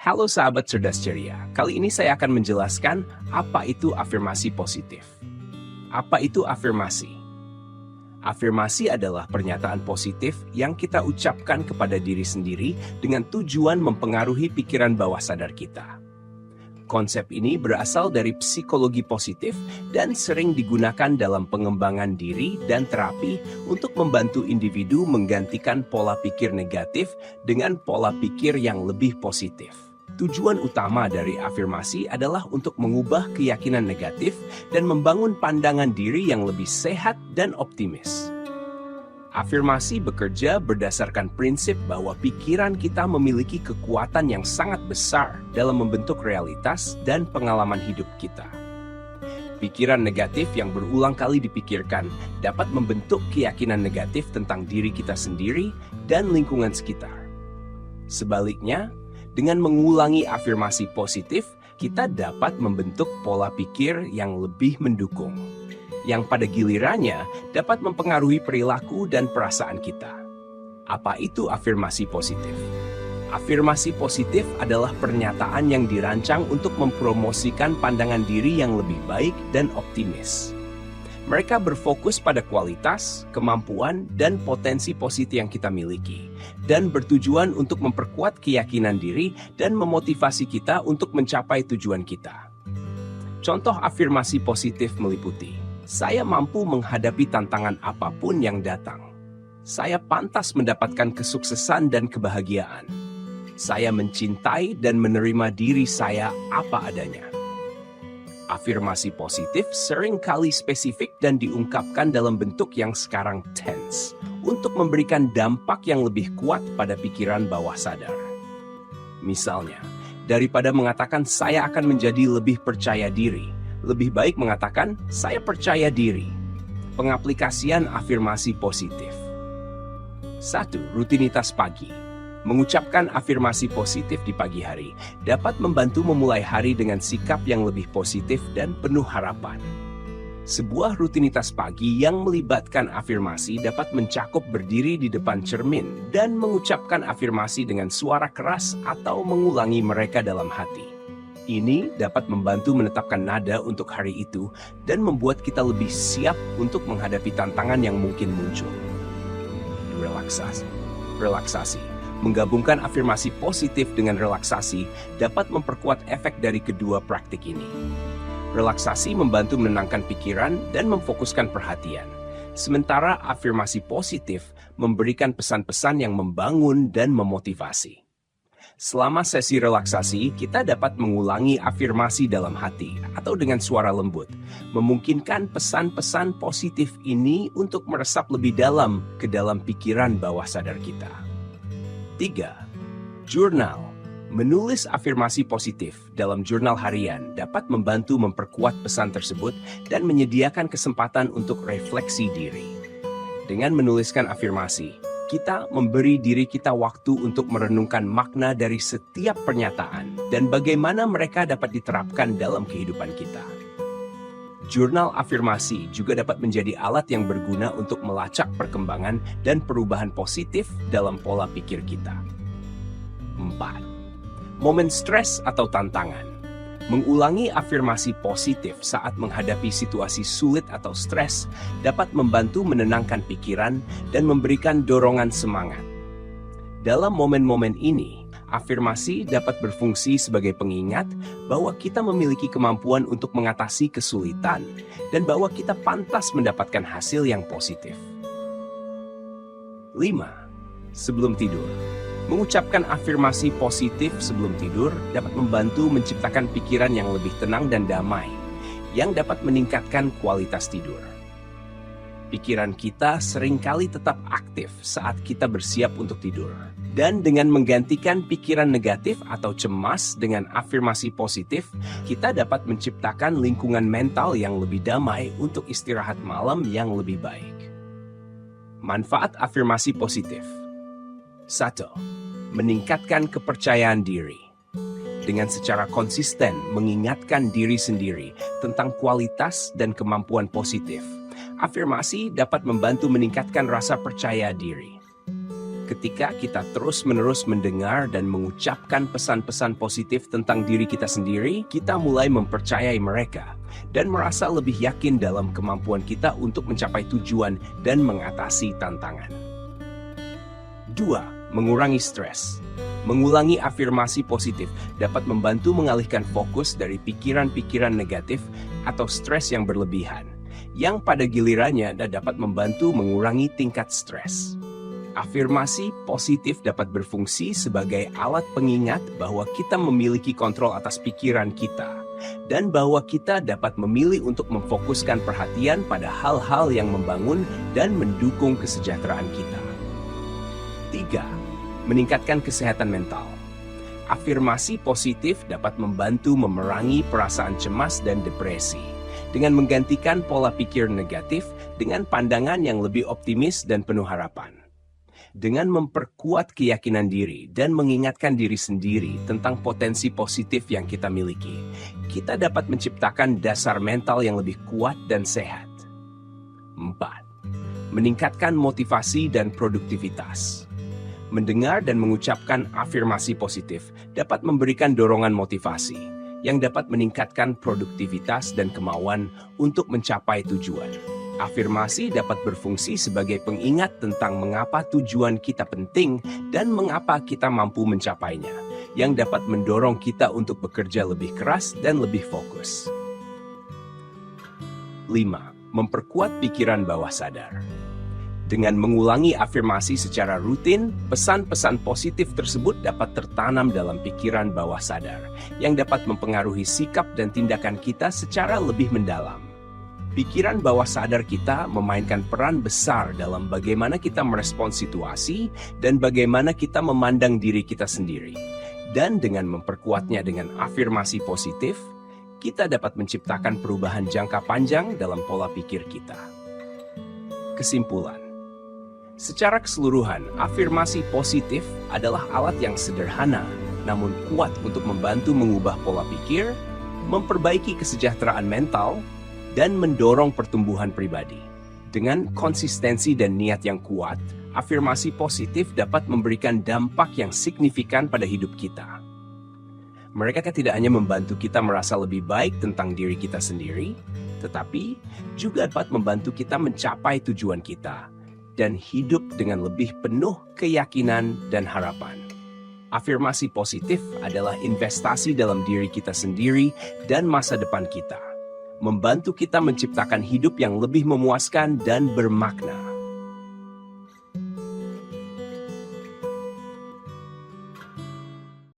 Halo sahabat cerdas ceria, kali ini saya akan menjelaskan apa itu afirmasi positif. Apa itu afirmasi? Afirmasi adalah pernyataan positif yang kita ucapkan kepada diri sendiri dengan tujuan mempengaruhi pikiran bawah sadar kita. Konsep ini berasal dari psikologi positif dan sering digunakan dalam pengembangan diri dan terapi untuk membantu individu menggantikan pola pikir negatif dengan pola pikir yang lebih positif. Tujuan utama dari afirmasi adalah untuk mengubah keyakinan negatif dan membangun pandangan diri yang lebih sehat dan optimis. Afirmasi bekerja berdasarkan prinsip bahwa pikiran kita memiliki kekuatan yang sangat besar dalam membentuk realitas dan pengalaman hidup kita. Pikiran negatif yang berulang kali dipikirkan dapat membentuk keyakinan negatif tentang diri kita sendiri dan lingkungan sekitar. Sebaliknya, dengan mengulangi afirmasi positif, kita dapat membentuk pola pikir yang lebih mendukung, yang pada gilirannya dapat mempengaruhi perilaku dan perasaan kita. Apa itu afirmasi positif? Afirmasi positif adalah pernyataan yang dirancang untuk mempromosikan pandangan diri yang lebih baik dan optimis. Mereka berfokus pada kualitas, kemampuan, dan potensi positif yang kita miliki, dan bertujuan untuk memperkuat keyakinan diri dan memotivasi kita untuk mencapai tujuan kita. Contoh afirmasi positif meliputi: saya mampu menghadapi tantangan apapun yang datang. Saya pantas mendapatkan kesuksesan dan kebahagiaan. Saya mencintai dan menerima diri saya apa adanya. Afirmasi positif seringkali spesifik dan diungkapkan dalam bentuk yang sekarang tense untuk memberikan dampak yang lebih kuat pada pikiran bawah sadar. Misalnya, daripada mengatakan saya akan menjadi lebih percaya diri, lebih baik mengatakan saya percaya diri. Pengaplikasian afirmasi positif. 1. Rutinitas pagi. Mengucapkan afirmasi positif di pagi hari dapat membantu memulai hari dengan sikap yang lebih positif dan penuh harapan. Sebuah rutinitas pagi yang melibatkan afirmasi dapat mencakup berdiri di depan cermin dan mengucapkan afirmasi dengan suara keras atau mengulangi mereka dalam hati. Ini dapat membantu menetapkan nada untuk hari itu dan membuat kita lebih siap untuk menghadapi tantangan yang mungkin muncul. Relaksasi. Menggabungkan afirmasi positif dengan relaksasi dapat memperkuat efek dari kedua praktik ini. Relaksasi membantu menenangkan pikiran dan memfokuskan perhatian, sementara afirmasi positif memberikan pesan-pesan yang membangun dan memotivasi. Selama sesi relaksasi, kita dapat mengulangi afirmasi dalam hati atau dengan suara lembut, memungkinkan pesan-pesan positif ini untuk meresap lebih dalam ke dalam pikiran bawah sadar kita. 3. Jurnal. Menulis afirmasi positif dalam jurnal harian dapat membantu memperkuat pesan tersebut dan menyediakan kesempatan untuk refleksi diri. Dengan menuliskan afirmasi, kita memberi diri kita waktu untuk merenungkan makna dari setiap pernyataan dan bagaimana mereka dapat diterapkan dalam kehidupan kita. Jurnal afirmasi juga dapat menjadi alat yang berguna untuk melacak perkembangan dan perubahan positif dalam pola pikir kita. 4. Momen stres atau tantangan. Mengulangi afirmasi positif saat menghadapi situasi sulit atau stres dapat membantu menenangkan pikiran dan memberikan dorongan semangat. Dalam momen-momen ini, afirmasi dapat berfungsi sebagai pengingat bahwa kita memiliki kemampuan untuk mengatasi kesulitan dan bahwa kita pantas mendapatkan hasil yang positif. 5. Sebelum tidur. Mengucapkan afirmasi positif sebelum tidur dapat membantu menciptakan pikiran yang lebih tenang dan damai, yang dapat meningkatkan kualitas tidur. Pikiran kita seringkali tetap aktif saat kita bersiap untuk tidur. Dan dengan menggantikan pikiran negatif atau cemas dengan afirmasi positif, kita dapat menciptakan lingkungan mental yang lebih damai untuk istirahat malam yang lebih baik. Manfaat afirmasi positif. 1. Meningkatkan kepercayaan diri. Dengan secara konsisten mengingatkan diri sendiri tentang kualitas dan kemampuan positif, afirmasi dapat membantu meningkatkan rasa percaya diri. Ketika kita terus-menerus mendengar dan mengucapkan pesan-pesan positif tentang diri kita sendiri, kita mulai mempercayai mereka dan merasa lebih yakin dalam kemampuan kita untuk mencapai tujuan dan mengatasi tantangan. 2. Mengurangi stres. Mengulangi afirmasi positif dapat membantu mengalihkan fokus dari pikiran-pikiran negatif atau stres yang berlebihan, yang pada gilirannya dapat membantu mengurangi tingkat stres. Afirmasi positif dapat berfungsi sebagai alat pengingat bahwa kita memiliki kontrol atas pikiran kita dan bahwa kita dapat memilih untuk memfokuskan perhatian pada hal-hal yang membangun dan mendukung kesejahteraan kita. 3. Meningkatkan kesehatan mental. Afirmasi positif dapat membantu memerangi perasaan cemas dan depresi dengan menggantikan pola pikir negatif dengan pandangan yang lebih optimis dan penuh harapan. Dengan memperkuat keyakinan diri dan mengingatkan diri sendiri tentang potensi positif yang kita miliki, kita dapat menciptakan dasar mental yang lebih kuat dan sehat. 4. Meningkatkan motivasi dan produktivitas. Mendengar dan mengucapkan afirmasi positif dapat memberikan dorongan motivasi yang dapat meningkatkan produktivitas dan kemauan untuk mencapai tujuan. Afirmasi dapat berfungsi sebagai pengingat tentang mengapa tujuan kita penting dan mengapa kita mampu mencapainya, yang dapat mendorong kita untuk bekerja lebih keras dan lebih fokus. 5. Memperkuat pikiran bawah sadar. Dengan mengulangi afirmasi secara rutin, pesan-pesan positif tersebut dapat tertanam dalam pikiran bawah sadar, yang dapat mempengaruhi sikap dan tindakan kita secara lebih mendalam. Pikiran bawah sadar kita memainkan peran besar dalam bagaimana kita merespons situasi dan bagaimana kita memandang diri kita sendiri. Dan dengan memperkuatnya dengan afirmasi positif, kita dapat menciptakan perubahan jangka panjang dalam pola pikir kita. Kesimpulan. Secara keseluruhan, afirmasi positif adalah alat yang sederhana namun kuat untuk membantu mengubah pola pikir, memperbaiki kesejahteraan mental, dan mendorong pertumbuhan pribadi. Dengan konsistensi dan niat yang kuat, afirmasi positif dapat memberikan dampak yang signifikan pada hidup kita. Mereka tidak hanya membantu kita merasa lebih baik tentang diri kita sendiri, tetapi juga dapat membantu kita mencapai tujuan kita dan hidup dengan lebih penuh keyakinan dan harapan. Afirmasi positif adalah investasi dalam diri kita sendiri dan masa depan kita, membantu kita menciptakan hidup yang lebih memuaskan dan bermakna.